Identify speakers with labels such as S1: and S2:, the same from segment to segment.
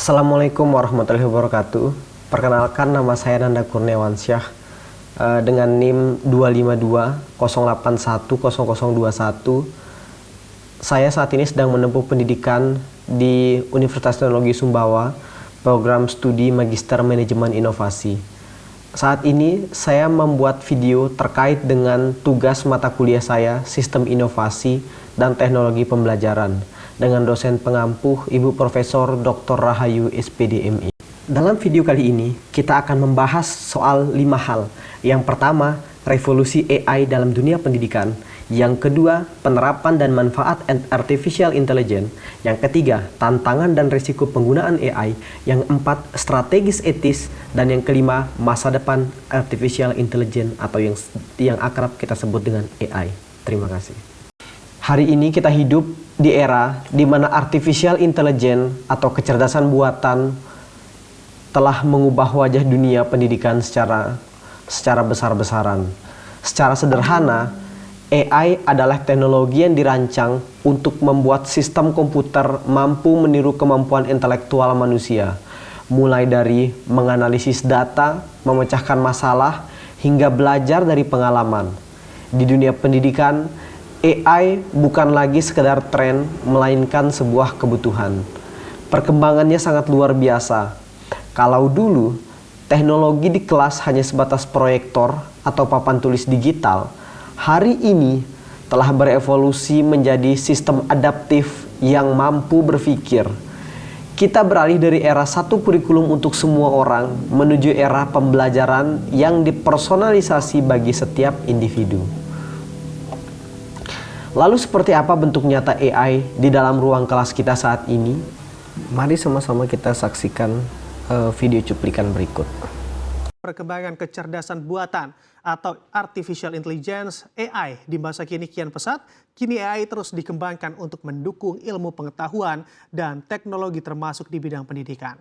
S1: Assalamualaikum warahmatullahi wabarakatuh. Perkenalkan, nama saya Nanda Kurniawansyah dengan NIM 252081001. Saya saat ini sedang menempuh pendidikan di Universitas Teknologi Sumbawa, program studi Magister Manajemen Inovasi. Saat ini saya membuat video terkait dengan tugas mata kuliah saya, Sistem Inovasi dan Teknologi Pembelajaran, dengan dosen pengampuh Ibu Profesor Dr. Rahayu SPD MI. Dalam video kali ini, kita akan membahas soal 5 hal. Yang pertama, revolusi AI dalam dunia pendidikan. Yang kedua, penerapan dan manfaat artificial intelligence. Yang ketiga, tantangan dan risiko penggunaan AI. Yang empat, strategis etis. Dan yang kelima, masa depan artificial intelligence atau yang akrab kita sebut dengan AI. Terima kasih. Hari ini kita hidup di era di mana artificial intelligence atau kecerdasan buatan telah mengubah wajah dunia pendidikan secara besar-besaran. Secara sederhana, AI adalah teknologi yang dirancang untuk membuat sistem komputer mampu meniru kemampuan intelektual manusia, mulai dari menganalisis data, memecahkan masalah, hingga belajar dari pengalaman. Di dunia pendidikan, AI bukan lagi sekedar tren, melainkan sebuah kebutuhan. Perkembangannya sangat luar biasa. Kalau dulu, teknologi di kelas hanya sebatas proyektor atau papan tulis digital, hari ini telah berevolusi menjadi sistem adaptif yang mampu berpikir. Kita beralih dari era satu kurikulum untuk semua orang menuju era pembelajaran yang dipersonalisasi bagi setiap individu. Lalu seperti apa bentuk nyata AI di dalam ruang kelas kita saat ini? Mari sama-sama kita saksikan video cuplikan berikut.
S2: Perkembangan kecerdasan buatan atau artificial intelligence AI di masa kini kian pesat. Kini AI terus dikembangkan untuk mendukung ilmu pengetahuan dan teknologi termasuk di bidang pendidikan.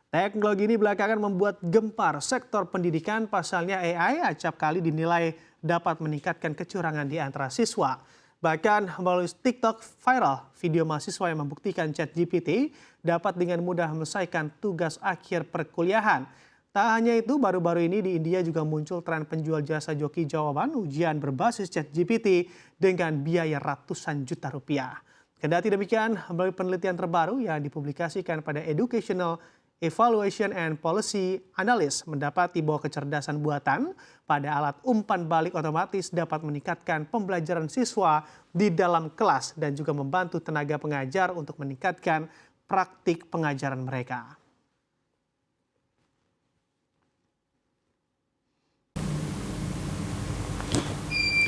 S2: Teknologi ini belakangan membuat gempar sektor pendidikan. Pasalnya AI acap kali dinilai dapat meningkatkan kecurangan di antara siswa. Bahkan melalui TikTok viral video mahasiswa yang membuktikan ChatGPT dapat dengan mudah menyelesaikan tugas akhir perkuliahan. Tak hanya itu, baru-baru ini di India juga muncul tren penjual jasa joki jawaban ujian berbasis ChatGPT dengan biaya ratusan juta rupiah. Kendati demikian, melalui penelitian terbaru yang dipublikasikan pada Educational Evaluation and Policy Analyst mendapati bahwa kecerdasan buatan pada alat umpan balik otomatis dapat meningkatkan pembelajaran siswa di dalam kelas dan juga membantu tenaga pengajar untuk meningkatkan praktik pengajaran mereka.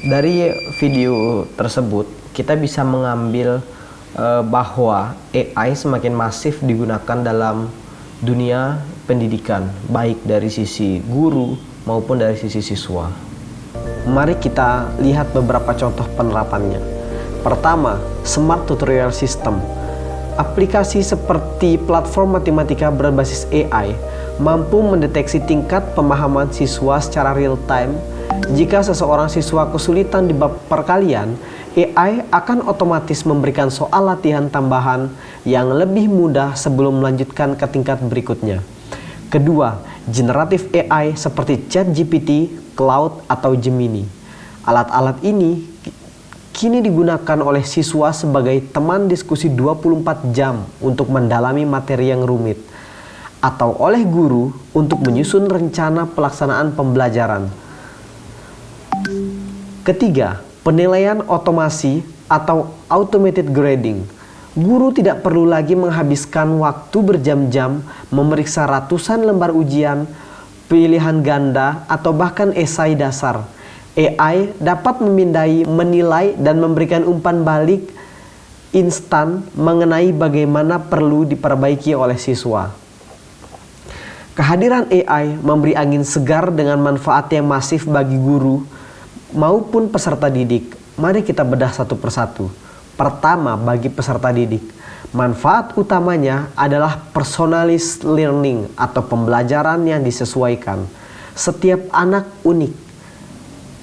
S1: Dari video tersebut, kita bisa mengambil bahwa AI semakin masif digunakan dalam dunia pendidikan, baik dari sisi guru maupun dari sisi siswa. Mari kita lihat beberapa contoh penerapannya. Pertama, Smart Tutorial System. Aplikasi seperti platform matematika berbasis AI mampu mendeteksi tingkat pemahaman siswa secara real time. Jika seseorang siswa kesulitan di bab perkalian, AI akan otomatis memberikan soal latihan tambahan yang lebih mudah sebelum melanjutkan ke tingkat berikutnya. Kedua, generatif AI seperti ChatGPT, Claude, atau Gemini. Alat-alat ini kini digunakan oleh siswa sebagai teman diskusi 24 jam untuk mendalami materi yang rumit, atau oleh guru untuk menyusun rencana pelaksanaan pembelajaran. Ketiga, penilaian otomasi atau automated grading. Guru tidak perlu lagi menghabiskan waktu berjam-jam memeriksa ratusan lembar ujian, pilihan ganda, atau bahkan esai dasar. AI dapat memindai, menilai, dan memberikan umpan balik instan mengenai bagaimana perlu diperbaiki oleh siswa. Kehadiran AI memberi angin segar dengan manfaat yang masif bagi guru maupun peserta didik. Mari kita bedah satu persatu. Pertama, bagi peserta didik, manfaat utamanya adalah personalized learning atau pembelajaran yang disesuaikan. Setiap anak unik.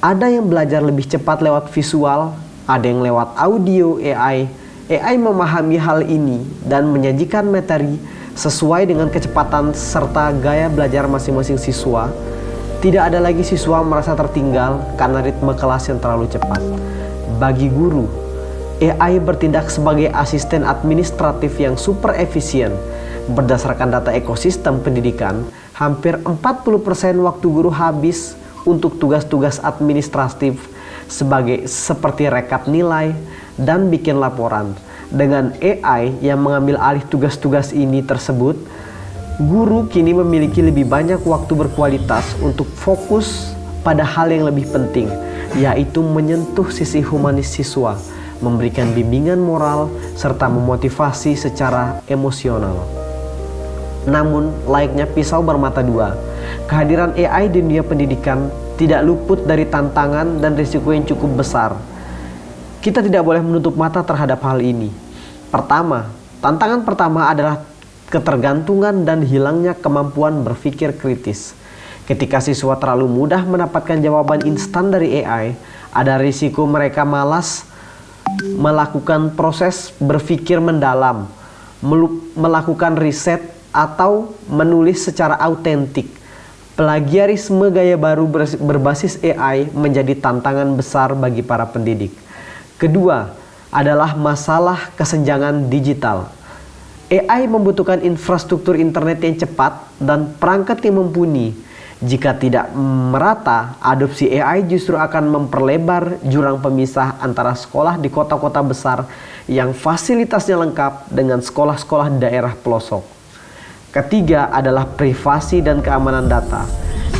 S1: Ada yang belajar lebih cepat lewat visual, ada yang lewat audio AI, AI memahami hal ini dan menyajikan materi sesuai dengan kecepatan serta gaya belajar masing-masing siswa. Tidak ada lagi siswa merasa tertinggal karena ritme kelas yang terlalu cepat. Bagi guru, AI bertindak sebagai asisten administratif yang super efisien. Berdasarkan data ekosistem pendidikan, hampir 40% waktu guru habis untuk tugas-tugas administratif seperti rekap nilai dan bikin laporan. Dengan AI yang mengambil alih tugas-tugas ini tersebut, guru kini memiliki lebih banyak waktu berkualitas untuk fokus pada hal yang lebih penting, yaitu menyentuh sisi humanis siswa, memberikan bimbingan moral, serta memotivasi secara emosional. Namun, layaknya pisau bermata dua, kehadiran AI di dunia pendidikan tidak luput dari tantangan dan risiko yang cukup besar. Kita tidak boleh menutup mata terhadap hal ini. Tantangan pertama adalah ketergantungan dan hilangnya kemampuan berpikir kritis. Ketika siswa terlalu mudah mendapatkan jawaban instan dari AI, ada risiko mereka malas melakukan proses berpikir mendalam, melakukan riset, atau menulis secara autentik. Plagiarisme gaya baru berbasis AI menjadi tantangan besar bagi para pendidik. Kedua adalah masalah kesenjangan digital. AI membutuhkan infrastruktur internet yang cepat dan perangkat yang mumpuni. Jika tidak merata, adopsi AI justru akan memperlebar jurang pemisah antara sekolah di kota-kota besar yang fasilitasnya lengkap dengan sekolah-sekolah di daerah pelosok. Ketiga adalah privasi dan keamanan data.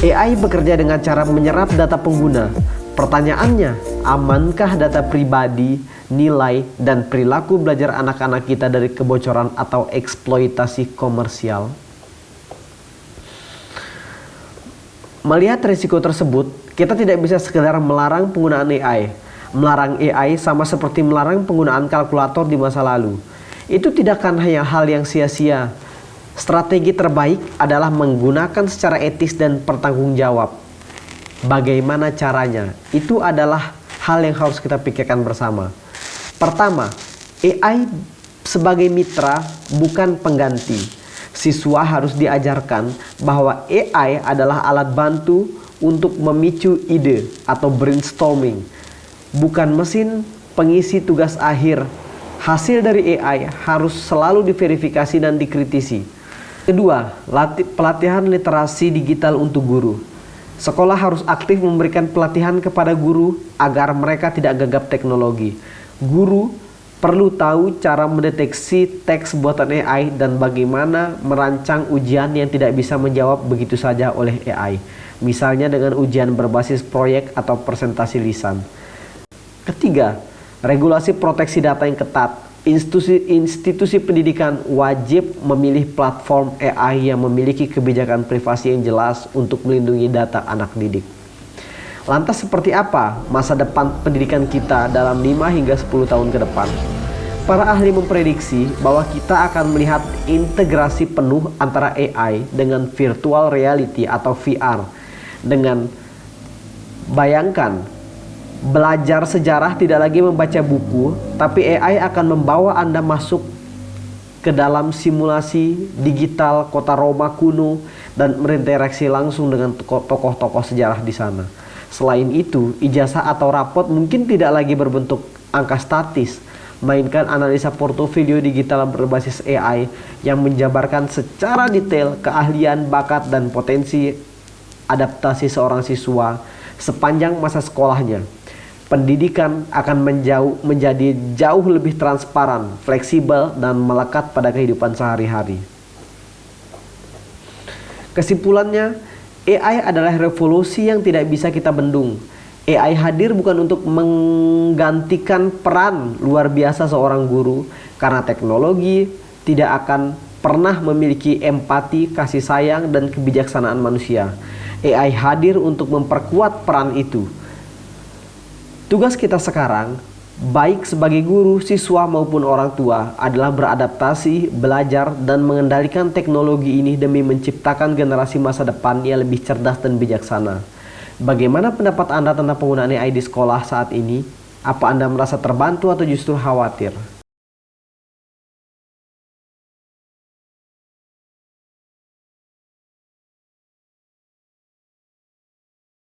S1: AI bekerja dengan cara menyerap data pengguna. Pertanyaannya, amankah data pribadi, nilai, dan perilaku belajar anak-anak kita dari kebocoran atau eksploitasi komersial? Melihat risiko tersebut, kita tidak bisa sekedar melarang penggunaan AI. Melarang AI sama seperti melarang penggunaan kalkulator di masa lalu. Itu tidak akan hanya hal yang sia-sia. Strategi terbaik adalah menggunakan secara etis dan bertanggung jawab. Bagaimana caranya? Itu adalah hal yang harus kita pikirkan bersama. Pertama, AI sebagai mitra bukan pengganti. Siswa harus diajarkan bahwa AI adalah alat bantu untuk memicu ide atau brainstorming, bukan mesin pengisi tugas akhir. Hasil dari AI harus selalu diverifikasi dan dikritisi. Kedua, pelatihan literasi digital untuk guru. Sekolah harus aktif memberikan pelatihan kepada guru agar mereka tidak gagap teknologi. Guru perlu tahu cara mendeteksi teks buatan AI dan bagaimana merancang ujian yang tidak bisa menjawab begitu saja oleh AI. Misalnya dengan ujian berbasis proyek atau presentasi lisan. Ketiga, regulasi proteksi data yang ketat. Institusi pendidikan wajib memilih platform AI yang memiliki kebijakan privasi yang jelas untuk melindungi data anak didik. Lantas seperti apa masa depan pendidikan kita dalam 5 hingga 10 tahun ke depan? Para ahli memprediksi bahwa kita akan melihat integrasi penuh antara AI dengan virtual reality atau VR. Bayangkan, belajar sejarah tidak lagi membaca buku, tapi AI akan membawa Anda masuk ke dalam simulasi digital kota Roma kuno dan berinteraksi langsung dengan tokoh-tokoh sejarah di sana. Selain itu, ijazah atau rapot mungkin tidak lagi berbentuk angka statis, melainkan analisa portofolio digital berbasis AI yang menjabarkan secara detail keahlian, bakat, dan potensi adaptasi seorang siswa sepanjang masa sekolahnya. Pendidikan akan menjadi jauh lebih transparan, fleksibel, dan melekat pada kehidupan sehari-hari. Kesimpulannya, AI adalah revolusi yang tidak bisa kita bendung. AI hadir bukan untuk menggantikan peran luar biasa seorang guru, karena teknologi tidak akan pernah memiliki empati, kasih sayang, dan kebijaksanaan manusia. AI hadir untuk memperkuat peran itu. Tugas kita sekarang, baik sebagai guru, siswa maupun orang tua, adalah beradaptasi, belajar, dan mengendalikan teknologi ini demi menciptakan generasi masa depan yang lebih cerdas dan bijaksana. Bagaimana pendapat Anda tentang penggunaan AI di sekolah saat ini? Apa Anda merasa terbantu atau justru khawatir?